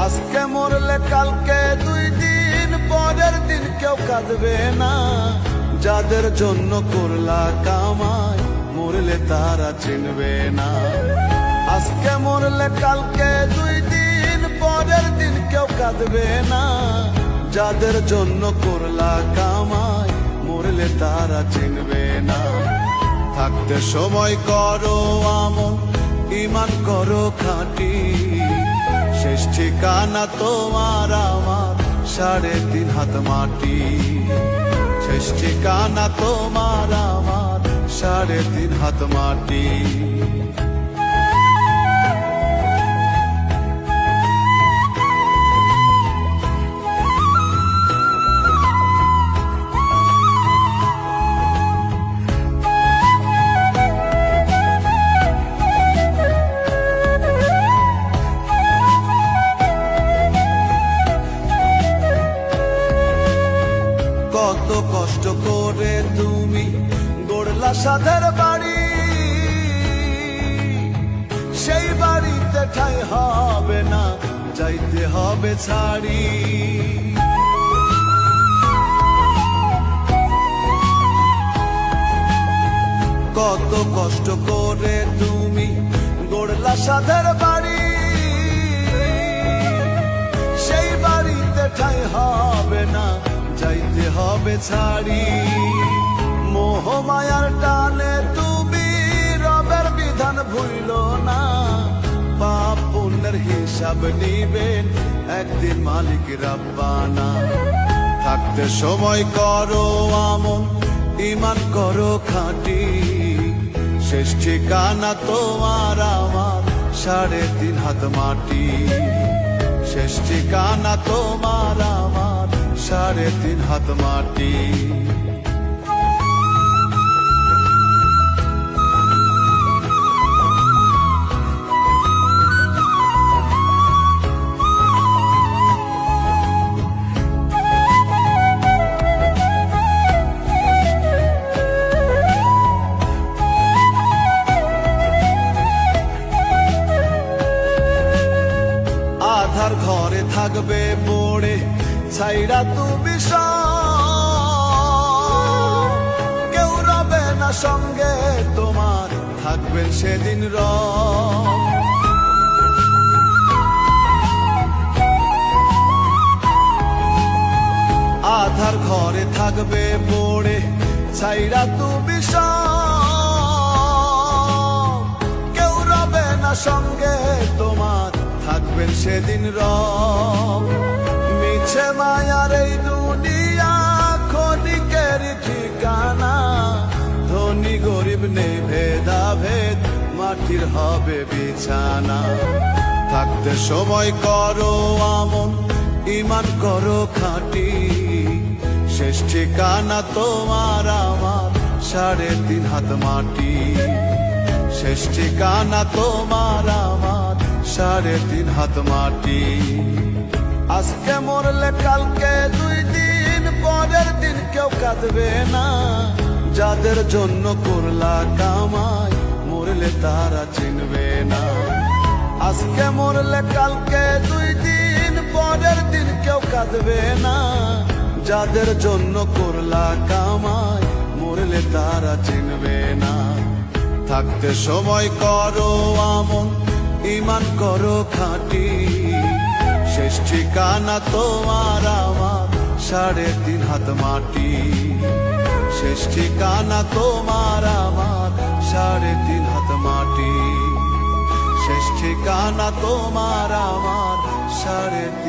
আজকে মরলে কালকে 2 দিন পরের দিন কেউ কাঁদবে না। যাদের জন্য করলা কামাই মরলে তারা চিনবে না। আজকে মরলে কালকে 2 দিন পরের দিন কেউ কাঁদবে না। যাদের জন্য করলা কামাই মরলে তারা চিনবে না। থাকতে সময় করো আমল, ঈমান করো খাঁটি। শেষ ঠিকানা তোমার আমার 3.5 হাত মাটি। শেষ ঠিকানা তোমার আমার 3.5 হাত মাটি। কত কষ্ট করে তুমি গড়লা সাধের বাড়ি, সেই বাড়িতে ঠাঁই হবে না, যাইতে হবে ছাড়ি। কত কষ্ট করে তুমি গড়লা সাধের বাড়ি, সেই বাড়িতে ঠাঁই হবে না, যাইতে হবে ছাড়ি। মোহ মায়ার টানে তুমি রবের বিধান ভুইল না। পাপ পুণ্যের হিসাব নিবেন একদিন মালিক রাব্বানা। থাকতে সময় করো আমল, ঈমান করো খাঁটি। শেষ ঠিকানা তোমার আমার 3.5 হাত মাটি। শেষ ঠিকানা তোমার আমার 3.5 হাত মাটি। আধার ঘরে থাকবে পড়ে ছাইরা তুমি সব, কেউ রবে না সঙ্গে তোমার, থাকবেন সেদিন রব। আধার ঘরে থাকবে পড়ে ছাইরা তুমি সব, কেউ রবে না সঙ্গে তোমার, থাকবেন সেদিন রব। মিছে মায়ার এই দুনিয়া ক্ষণিকের ঠিকানা। ধনী গরিব নেই ভেদাভেদ, মাটির হবে বিছানা। থাকতে সময় করো আমল, ঈমান করো খাঁটি। শেষ ঠিকানা তোমার আমার 3.5 হাত মাটি। শেষ ঠিকানা তোমার আমার 3.5 হাত মাটি। আজকে মরলে কালকে 2 দিন পরের দিন কেউ কাঁদবে না। যাদের জন্য করলা কামাই মরলে তারা চিনবে না। আজকে মরলে কালকে 2 দিন পরের দিন কেউ কাঁদবে না। যাদের জন্য করলা কামাই মরলে তারা চিনবে না। থাকতে সময় করো আমল, ঈমান করো খাঁটি। শেষ ঠিকানা তোমার আমার 3.5 হাত মাটি। শেষ ঠিকানা তোমার আমার 3.5 হাত মাটি। শেষ ঠিকানা তোমার আমার 3.5